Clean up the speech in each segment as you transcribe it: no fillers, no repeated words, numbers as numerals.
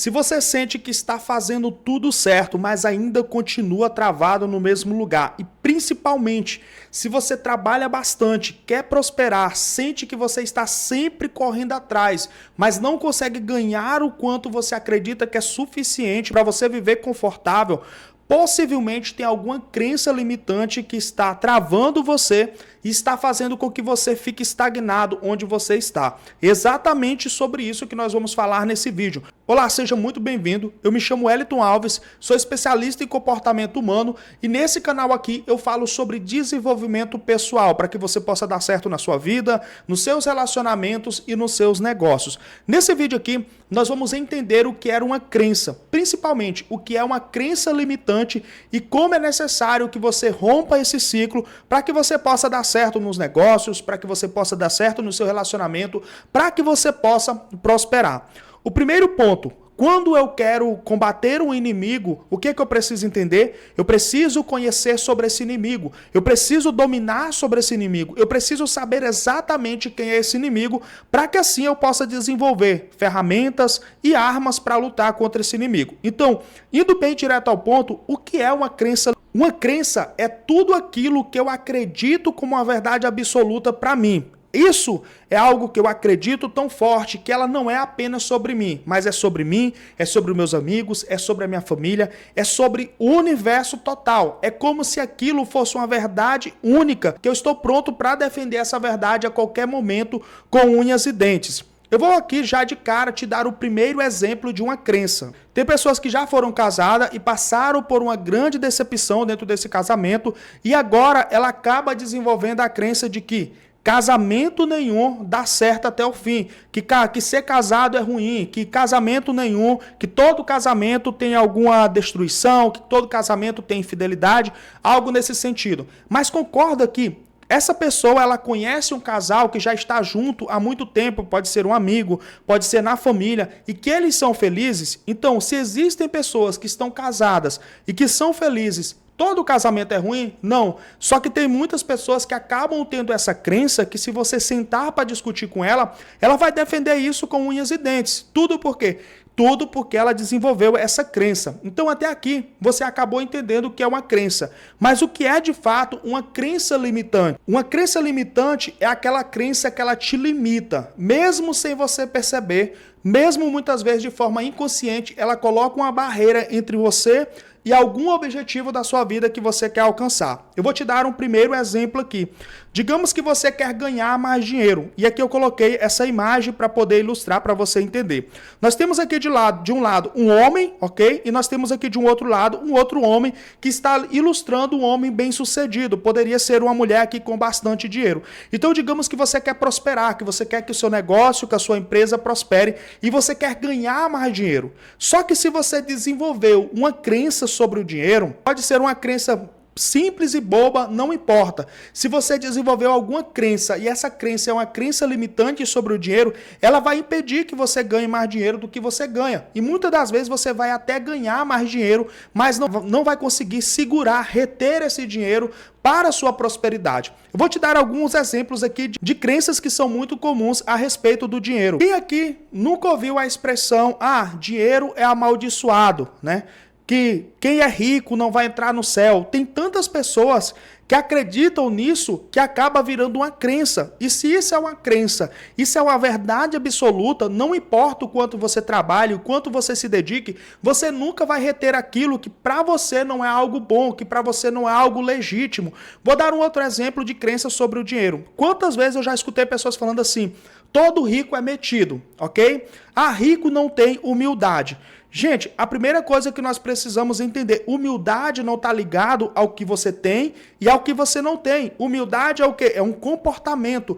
Se você sente que está fazendo tudo certo, mas ainda continua travado no mesmo lugar, e principalmente se você trabalha bastante, quer prosperar, sente que você está sempre correndo atrás, mas não consegue ganhar o quanto você acredita que é suficiente para você viver confortável, possivelmente tem alguma crença limitante que está travando você e está fazendo com que você fique estagnado onde você está. Exatamente sobre isso que nós vamos falar nesse vídeo. Olá, seja muito bem-vindo. Eu me chamo Wellington Alves, sou especialista em comportamento humano e nesse canal aqui eu falo sobre desenvolvimento pessoal para que você possa dar certo na sua vida, nos seus relacionamentos e nos seus negócios. Nesse vídeo aqui, nós vamos entender o que era uma crença, principalmente o que é uma crença limitante e como é necessário que você rompa esse ciclo para que você possa dar certo nos negócios, para que você possa dar certo no seu relacionamento, para que você possa prosperar. O primeiro ponto, quando eu quero combater um inimigo, o que é que eu preciso entender? Eu preciso conhecer sobre esse inimigo, eu preciso dominar sobre esse inimigo, eu preciso saber exatamente quem é esse inimigo, para que assim eu possa desenvolver ferramentas e armas para lutar contra esse inimigo. Então, indo bem direto ao ponto, o que é uma crença? Uma crença é tudo aquilo que eu acredito como uma verdade absoluta para mim. Isso é algo que eu acredito tão forte que ela não é apenas sobre mim, mas é sobre mim, é sobre os meus amigos, é sobre a minha família, é sobre o universo total. É como se aquilo fosse uma verdade única, que eu estou pronto para defender essa verdade a qualquer momento com unhas e dentes. Eu vou aqui já de cara te dar o primeiro exemplo de uma crença. Tem pessoas que já foram casadas e passaram por uma grande decepção dentro desse casamento e agora ela acaba desenvolvendo a crença de que casamento nenhum dá certo até o fim, que ser casado é ruim, que casamento nenhum, que todo casamento tem alguma destruição, que todo casamento tem infidelidade, algo nesse sentido. Mas concorda que essa pessoa, ela conhece um casal que já está junto há muito tempo, pode ser um amigo, pode ser na família, e que eles são felizes? Então, se existem pessoas que estão casadas e que são felizes, todo casamento é ruim? Não. Só que tem muitas pessoas que acabam tendo essa crença que se você sentar para discutir com ela, ela vai defender isso com unhas e dentes. Tudo por quê? Tudo porque ela desenvolveu essa crença. Então até aqui você acabou entendendo o que é uma crença. Mas o que é de fato uma crença limitante? Uma crença limitante é aquela crença que ela te limita, mesmo sem você perceber, mesmo muitas vezes de forma inconsciente, ela coloca uma barreira entre você e algum objetivo da sua vida que você quer alcançar. Eu vou te dar um primeiro exemplo aqui. Digamos que você quer ganhar mais dinheiro. E aqui eu coloquei essa imagem para poder ilustrar para você entender. Nós temos aqui de um lado um homem, ok? E nós temos aqui de um outro lado um outro homem que está ilustrando um homem bem-sucedido. Poderia ser uma mulher aqui com bastante dinheiro. Então digamos que você quer prosperar, que você quer que o seu negócio, que a sua empresa prospere e você quer ganhar mais dinheiro. Só que se você desenvolveu uma crença sobre o dinheiro, pode ser uma crença simples e boba, não importa. Se você desenvolveu alguma crença e essa crença é uma crença limitante sobre o dinheiro, ela vai impedir que você ganhe mais dinheiro do que você ganha. E muitas das vezes você vai até ganhar mais dinheiro, mas não vai conseguir segurar, reter esse dinheiro para a sua prosperidade. Eu vou te dar alguns exemplos aqui de crenças que são muito comuns a respeito do dinheiro. Quem aqui nunca ouviu a expressão, dinheiro é amaldiçoado, né? Que quem é rico não vai entrar no céu. Tem tantas pessoas que acreditam nisso que acaba virando uma crença. E se isso é uma crença, isso é uma verdade absoluta, não importa o quanto você trabalhe, o quanto você se dedique, você nunca vai reter aquilo que para você não é algo bom, que para você não é algo legítimo. Vou dar um outro exemplo de crença sobre o dinheiro. Quantas vezes eu já escutei pessoas falando assim, todo rico é metido, ok? Rico não tem humildade. Gente, a primeira coisa que nós precisamos entender, humildade não está ligado ao que você tem e ao que você não tem. Humildade é o quê? É um comportamento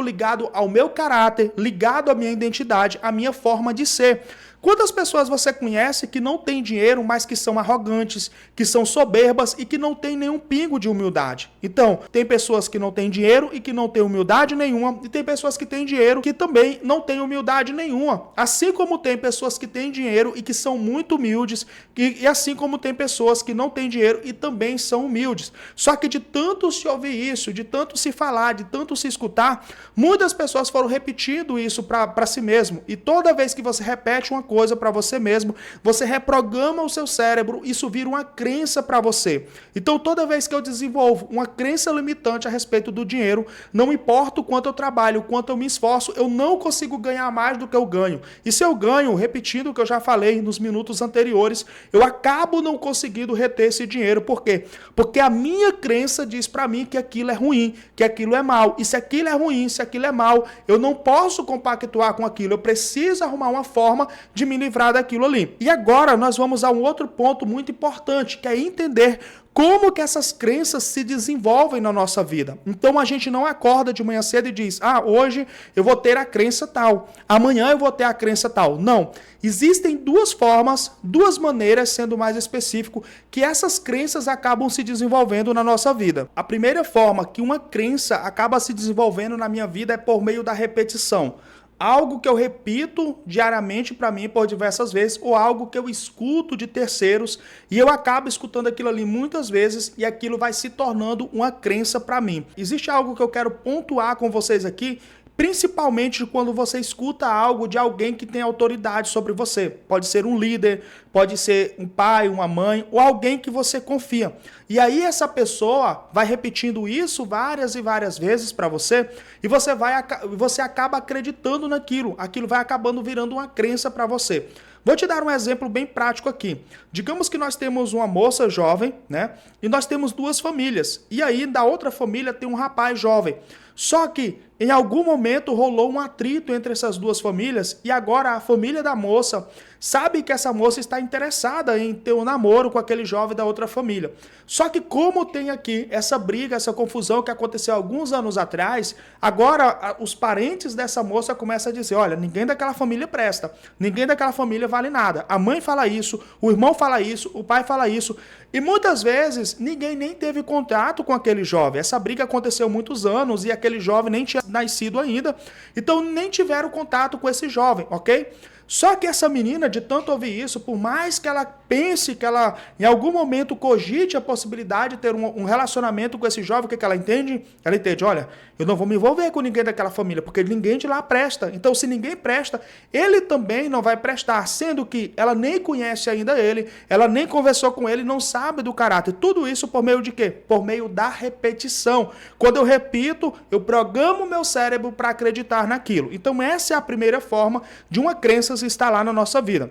ligado ao meu caráter, ligado à minha identidade, à minha forma de ser. Quantas pessoas você conhece que não têm dinheiro, mas que são arrogantes, que são soberbas e que não têm nenhum pingo de humildade? Então, tem pessoas que não têm dinheiro e que não têm humildade nenhuma, e tem pessoas que têm dinheiro que também não têm humildade nenhuma. Assim como tem pessoas que têm dinheiro e que são muito humildes, e assim como tem pessoas que não têm dinheiro e também são humildes. Só que de tanto se ouvir isso, de tanto se falar, de tanto se escutar, muitas pessoas foram repetindo isso para si mesmo. E toda vez que você repete uma coisa para você mesmo, você reprograma o seu cérebro, isso vira uma crença para você. Então toda vez que eu desenvolvo uma crença limitante a respeito do dinheiro, não importa o quanto eu trabalho, o quanto eu me esforço, eu não consigo ganhar mais do que eu ganho. E se eu ganho, repetindo o que eu já falei nos minutos anteriores, eu acabo não conseguindo reter esse dinheiro. Por quê? Porque a minha crença diz para mim que aquilo é ruim, que aquilo é mal. E se aquilo é ruim, se aquilo é mal, eu não posso compactuar com aquilo. Eu preciso arrumar uma forma de me livrar daquilo ali. E agora nós vamos a um outro ponto muito importante, que é entender como que essas crenças se desenvolvem na nossa vida. Então a gente não acorda de manhã cedo e diz, hoje eu vou ter a crença tal, amanhã eu vou ter a crença tal. Não. Existem duas formas, duas maneiras, sendo mais específico, que essas crenças acabam se desenvolvendo na nossa vida. A primeira forma que uma crença acaba se desenvolvendo na minha vida é por meio da repetição. Algo que eu repito diariamente para mim por diversas vezes, ou algo que eu escuto de terceiros e eu acabo escutando aquilo ali muitas vezes e aquilo vai se tornando uma crença para mim. Existe algo que eu quero pontuar com vocês aqui, principalmente quando você escuta algo de alguém que tem autoridade sobre você. Pode ser um líder, pode ser um pai, uma mãe ou alguém que você confia. E aí essa pessoa vai repetindo isso várias e várias vezes para você e você acaba acreditando naquilo. Aquilo vai acabando virando uma crença para você. Vou te dar um exemplo bem prático aqui. Digamos que nós temos uma moça jovem, né? E nós temos duas famílias. E aí da outra família tem um rapaz jovem. Só que em algum momento rolou um atrito entre essas duas famílias e agora a família da moça sabe que essa moça está interessada em ter um namoro com aquele jovem da outra família. Só que como tem aqui essa briga, essa confusão que aconteceu alguns anos atrás, agora os parentes dessa moça começam a dizer, olha, ninguém daquela família presta, ninguém daquela família vale nada. A mãe fala isso, o irmão fala isso, o pai fala isso. E muitas vezes ninguém nem teve contato com aquele jovem. Essa briga aconteceu há muitos anos e aquele jovem nem tinha nascido ainda, então nem tiveram contato com esse jovem, ok? Só que essa menina, de tanto ouvir isso, por mais que ela pense, que ela em algum momento cogite a possibilidade de ter um relacionamento com esse jovem, o que ela entende? Ela entende, olha, eu não vou me envolver com ninguém daquela família, porque ninguém de lá presta. Então, se ninguém presta, ele também não vai prestar, sendo que ela nem conhece ainda ele, ela nem conversou com ele, não sabe do caráter. Tudo isso por meio de quê? Por meio da repetição. Quando eu repito, eu programo o meu cérebro para acreditar naquilo. Então, essa é a primeira forma de uma crença se instalar na nossa vida.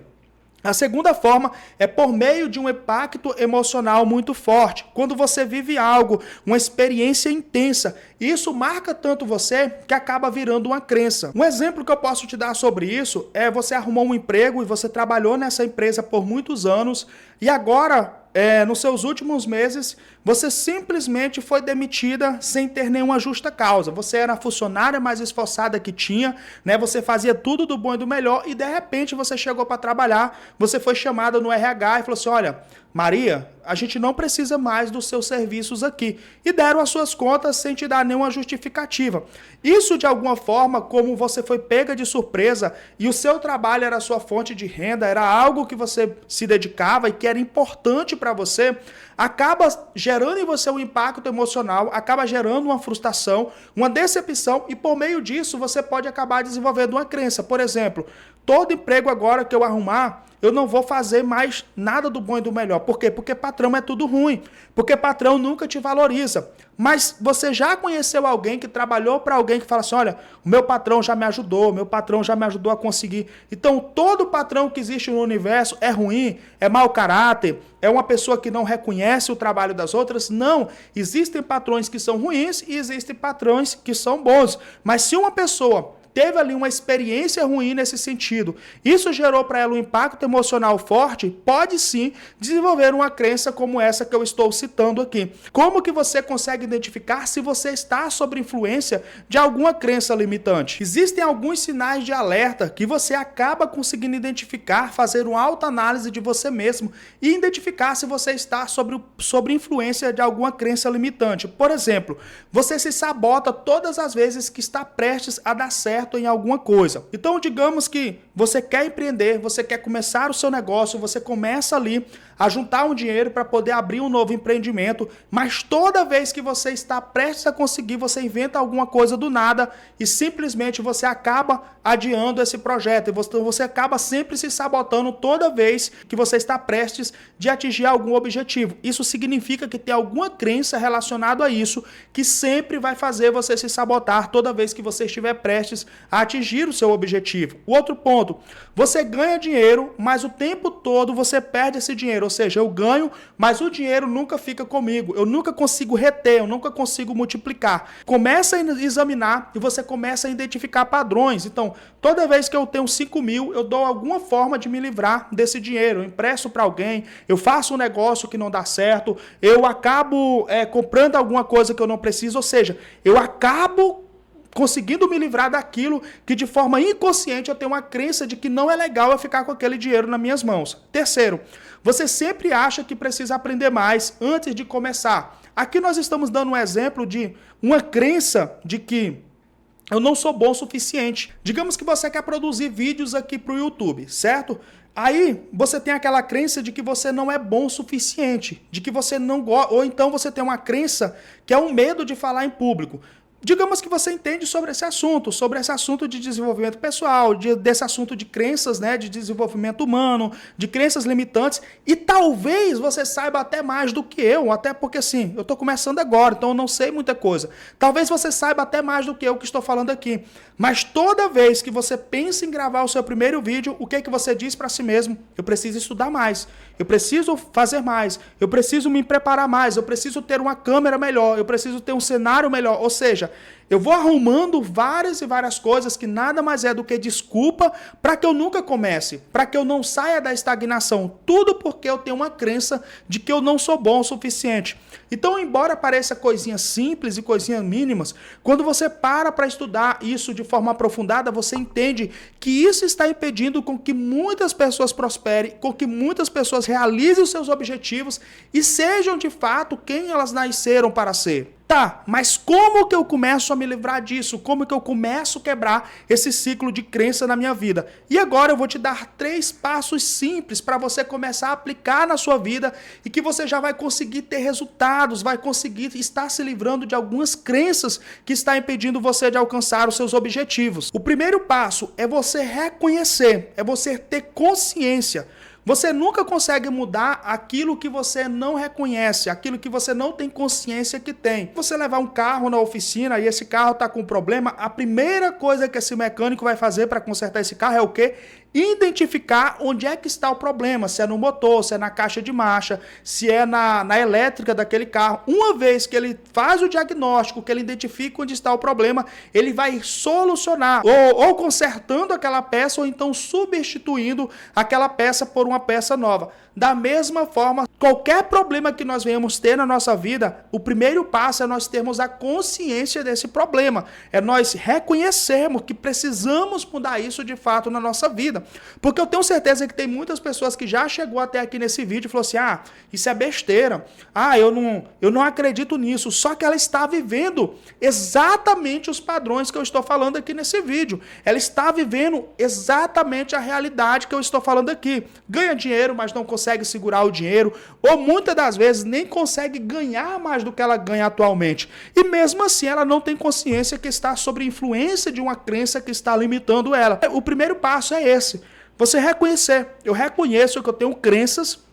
A segunda forma é por meio de um impacto emocional muito forte. Quando você vive algo, uma experiência intensa, isso marca tanto você que acaba virando uma crença. Um exemplo que eu posso te dar sobre isso é você arrumou um emprego e você trabalhou nessa empresa por muitos anos e agora, nos seus últimos meses, você simplesmente foi demitida sem ter nenhuma justa causa. Você era a funcionária mais esforçada que tinha, né? Você fazia tudo do bom e do melhor e de repente você chegou para trabalhar, você foi chamada no RH e falou assim, olha, Maria, a gente não precisa mais dos seus serviços aqui. E deram as suas contas sem te dar nenhuma justificativa. Isso, de alguma forma, como você foi pega de surpresa e o seu trabalho era a sua fonte de renda, era algo que você se dedicava e que era importante para você, acaba gerando em você um impacto emocional, acaba gerando uma frustração, uma decepção e por meio disso você pode acabar desenvolvendo uma crença. Por exemplo, todo emprego agora que eu arrumar, eu não vou fazer mais nada do bom e do melhor. Por quê? Porque patrão é tudo ruim. Porque patrão nunca te valoriza. Mas você já conheceu alguém que trabalhou para alguém que fala assim, olha, o meu patrão já me ajudou, meu patrão já me ajudou a conseguir. Então, todo patrão que existe no universo é ruim, é mau caráter, é uma pessoa que não reconhece o trabalho das outras. Não, existem patrões que são ruins e existem patrões que são bons. Mas se uma pessoa teve ali uma experiência ruim nesse sentido, isso gerou para ela um impacto emocional forte, pode sim desenvolver uma crença como essa que eu estou citando aqui. Como que você consegue identificar se você está sob influência de alguma crença limitante? Existem alguns sinais de alerta que você acaba conseguindo identificar, fazer uma autoanálise de você mesmo e identificar se você está sob influência de alguma crença limitante. Por exemplo, você se sabota todas as vezes que está prestes a dar certo certo em alguma coisa. Então, digamos que você quer empreender, você quer começar o seu negócio, você começa ali a juntar um dinheiro para poder abrir um novo empreendimento, mas toda vez que você está prestes a conseguir, você inventa alguma coisa do nada e simplesmente você acaba adiando esse projeto. E você acaba sempre se sabotando toda vez que você está prestes de atingir algum objetivo. Isso significa que tem alguma crença relacionada a isso que sempre vai fazer você se sabotar toda vez que você estiver prestes a atingir o seu objetivo. O outro ponto, você ganha dinheiro, mas o tempo todo você perde esse dinheiro. Ou seja, eu ganho, mas o dinheiro nunca fica comigo. Eu nunca consigo reter, eu nunca consigo multiplicar. Começa a examinar e você começa a identificar padrões. Então, toda vez que eu tenho 5 mil, eu dou alguma forma de me livrar desse dinheiro. Eu empresto para alguém, eu faço um negócio que não dá certo, eu acabo comprando alguma coisa que eu não preciso. Ou seja, eu acabo conseguindo me livrar daquilo que de forma inconsciente eu tenho uma crença de que não é legal eu ficar com aquele dinheiro nas minhas mãos. Terceiro, você sempre acha que precisa aprender mais antes de começar. Aqui nós estamos dando um exemplo de uma crença de que eu não sou bom o suficiente. Digamos que você quer produzir vídeos aqui para o YouTube, certo? Aí você tem aquela crença de que você não é bom o suficiente, de que você não gosta, ou então você tem uma crença que é um medo de falar em público. Digamos que você entende sobre esse assunto de desenvolvimento pessoal, desse assunto de crenças, né, de desenvolvimento humano, de crenças limitantes, e talvez você saiba até mais do que eu, até porque assim, eu estou começando agora, então eu não sei muita coisa. Talvez você saiba até mais do que eu que estou falando aqui, mas toda vez que você pensa em gravar o seu primeiro vídeo, o que é que você diz para si mesmo? Eu preciso estudar mais, eu preciso fazer mais, eu preciso me preparar mais, eu preciso ter uma câmera melhor, eu preciso ter um cenário melhor, ou seja, eu vou arrumando várias e várias coisas que nada mais é do que desculpa para que eu nunca comece, para que eu não saia da estagnação. Tudo porque eu tenho uma crença de que eu não sou bom o suficiente. Então, embora pareça coisinhas simples e coisinhas mínimas, quando você para estudar isso de forma aprofundada, você entende que isso está impedindo com que muitas pessoas prosperem, com que muitas pessoas realizem os seus objetivos e sejam de fato quem elas nasceram para ser. Tá, mas como que eu começo a me livrar disso? Como que eu começo a quebrar esse ciclo de crença na minha vida? E agora eu vou te dar 3 passos simples para você começar a aplicar na sua vida e que você já vai conseguir ter resultados, vai conseguir estar se livrando de algumas crenças que está impedindo você de alcançar os seus objetivos. O primeiro passo é você reconhecer, é você ter consciência. Você nunca consegue mudar aquilo que você não reconhece, aquilo que você não tem consciência que tem. Você levar um carro na oficina e esse carro está com problema, a primeira coisa que esse mecânico vai fazer para consertar esse carro é o quê? Identificar onde é que está o problema, se é no motor, se é na caixa de marcha, se é na elétrica daquele carro. Uma vez que ele faz o diagnóstico, que ele identifica onde está o problema, ele vai solucionar, ou consertando aquela peça, ou então substituindo aquela peça por uma peça nova. Da mesma forma, qualquer problema que nós venhamos ter na nossa vida, o primeiro passo é nós termos a consciência desse problema, é nós reconhecermos que precisamos mudar isso de fato na nossa vida. Porque eu tenho certeza que tem muitas pessoas que já chegou até aqui nesse vídeo e falou assim, isso é besteira, eu não acredito nisso, só que ela está vivendo exatamente os padrões que eu estou falando aqui nesse vídeo. Ela está vivendo exatamente a realidade que eu estou falando aqui. Ganha dinheiro, mas não consegue segurar o dinheiro, ou muitas das vezes nem consegue ganhar mais do que ela ganha atualmente. E mesmo assim ela não tem consciência que está sob influência de uma crença que está limitando ela. O primeiro passo é esse, você reconhecer. Eu reconheço que eu tenho crenças,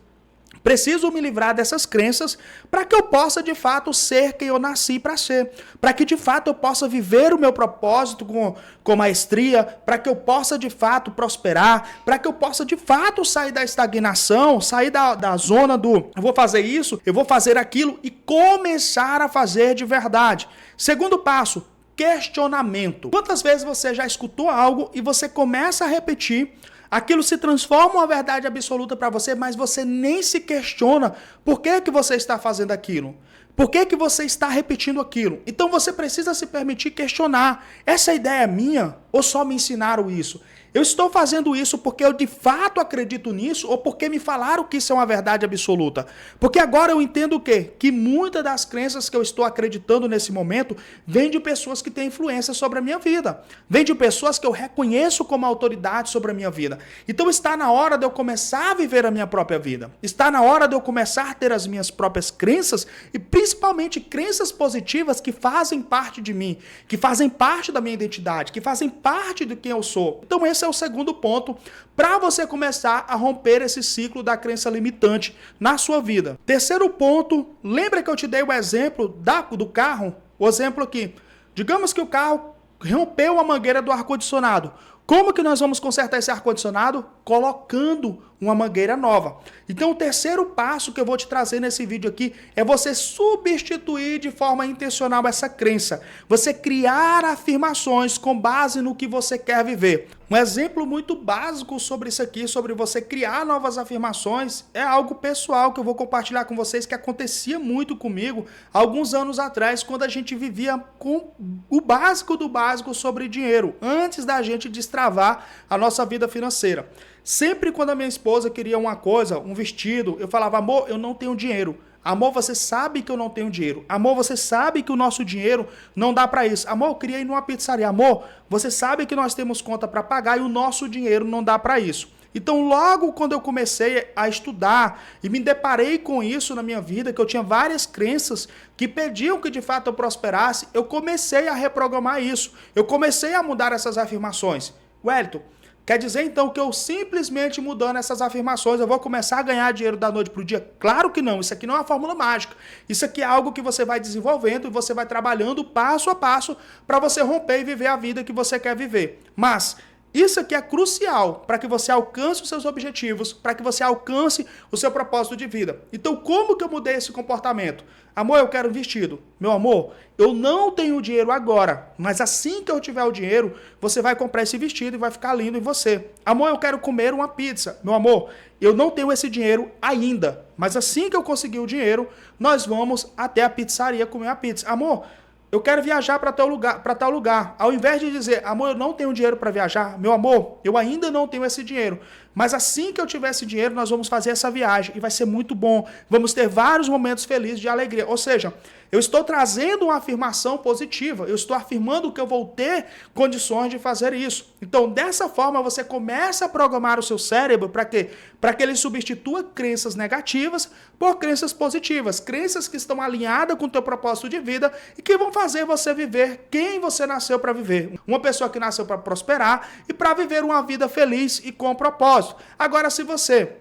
preciso me livrar dessas crenças para que eu possa de fato ser quem eu nasci para ser, para que de fato eu possa viver o meu propósito com maestria, para que eu possa de fato prosperar, para que eu possa de fato sair da estagnação, sair da zona do eu vou fazer isso, eu vou fazer aquilo e começar a fazer de verdade. Segundo passo, questionamento. Quantas vezes você já escutou algo e você começa a repetir, aquilo se transforma em uma verdade absoluta para você, mas você nem se questiona por que você está fazendo aquilo. Por que você está repetindo aquilo? Então você precisa se permitir questionar. Essa ideia é minha ou só me ensinaram isso? Eu estou fazendo isso porque eu de fato acredito nisso ou porque me falaram que isso é uma verdade absoluta? Porque agora eu entendo o quê? Que muitas das crenças que eu estou acreditando nesse momento vêm de pessoas que têm influência sobre a minha vida. Vêm de pessoas que eu reconheço como autoridade sobre a minha vida. Então está na hora de eu começar a viver a minha própria vida. Está na hora de eu começar a ter as minhas próprias crenças e principalmente crenças positivas que fazem parte de mim, que fazem parte da minha identidade, que fazem parte de quem eu sou. Então esse é o segundo ponto para você começar a romper esse ciclo da crença limitante na sua vida. Terceiro ponto, lembra que eu te dei o exemplo do carro? O exemplo aqui. Digamos que o carro rompeu a mangueira do ar-condicionado. Como que nós vamos consertar esse ar-condicionado? Colocando uma mangueira nova. Então o terceiro passo que eu vou te trazer nesse vídeo aqui é você substituir de forma intencional essa crença. Você criar afirmações com base no que você quer viver. Um exemplo muito básico sobre isso aqui, sobre você criar novas afirmações, é algo pessoal que eu vou compartilhar com vocês que acontecia muito comigo alguns anos atrás, quando a gente vivia com o básico do básico sobre dinheiro, antes da gente destravar a nossa vida financeira. Sempre quando a minha esposa queria uma coisa, um vestido, eu falava, amor, eu não tenho dinheiro. Amor, você sabe que eu não tenho dinheiro. Amor, você sabe que o nosso dinheiro não dá para isso. Amor, eu queria ir numa pizzaria. Amor, você sabe que nós temos conta para pagar e o nosso dinheiro não dá para isso. Então, logo quando eu comecei a estudar e me deparei com isso na minha vida, que eu tinha várias crenças que pediam que de fato eu prosperasse, eu comecei a reprogramar isso. Eu comecei a mudar essas afirmações. Wellington, quer dizer então que eu simplesmente mudando essas afirmações eu vou começar a ganhar dinheiro da noite para o dia? Claro que não, isso aqui não é uma fórmula mágica. Isso aqui é algo que você vai desenvolvendo e você vai trabalhando passo a passo para você romper e viver a vida que você quer viver. Mas isso aqui é crucial para que você alcance os seus objetivos, para que você alcance o seu propósito de vida. Então, como que eu mudei esse comportamento? Amor, eu quero um vestido. Meu amor, eu não tenho dinheiro agora, mas assim que eu tiver o dinheiro, você vai comprar esse vestido e vai ficar lindo em você. Amor, eu quero comer uma pizza. Meu amor, eu não tenho esse dinheiro ainda, mas assim que eu conseguir o dinheiro, nós vamos até a pizzaria comer uma pizza. Amor, eu quero viajar para tal lugar. Ao invés de dizer, amor, eu não tenho dinheiro para viajar, meu amor, eu ainda não tenho esse dinheiro. Mas assim que eu tiver esse dinheiro, nós vamos fazer essa viagem e vai ser muito bom. Vamos ter vários momentos felizes de alegria. Ou seja, eu estou trazendo uma afirmação positiva. Eu estou afirmando que eu vou ter condições de fazer isso. Então, dessa forma, você começa a programar o seu cérebro para quê? Para que ele substitua crenças negativas por crenças positivas. Crenças que estão alinhadas com o teu propósito de vida e que vão fazer você viver quem você nasceu para viver. Uma pessoa que nasceu para prosperar e para viver uma vida feliz e com propósito. Agora, se você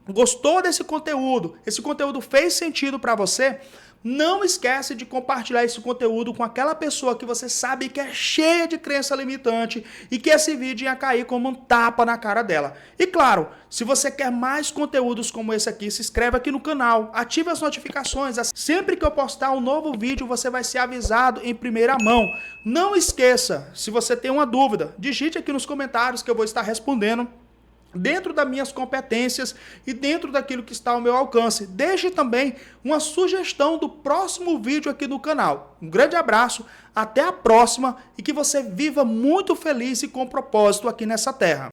gostou desse conteúdo, esse conteúdo fez sentido para você, não esquece de compartilhar esse conteúdo com aquela pessoa que você sabe que é cheia de crença limitante e que esse vídeo ia cair como um tapa na cara dela. E claro, se você quer mais conteúdos como esse aqui, se inscreve aqui no canal, ative as notificações. Sempre que eu postar um novo vídeo, você vai ser avisado em primeira mão. Não esqueça, se você tem uma dúvida, digite aqui nos comentários que eu vou estar respondendo dentro das minhas competências e dentro daquilo que está ao meu alcance. Deixe também uma sugestão do próximo vídeo aqui no canal. Um grande abraço, até a próxima e que você viva muito feliz e com propósito aqui nessa terra.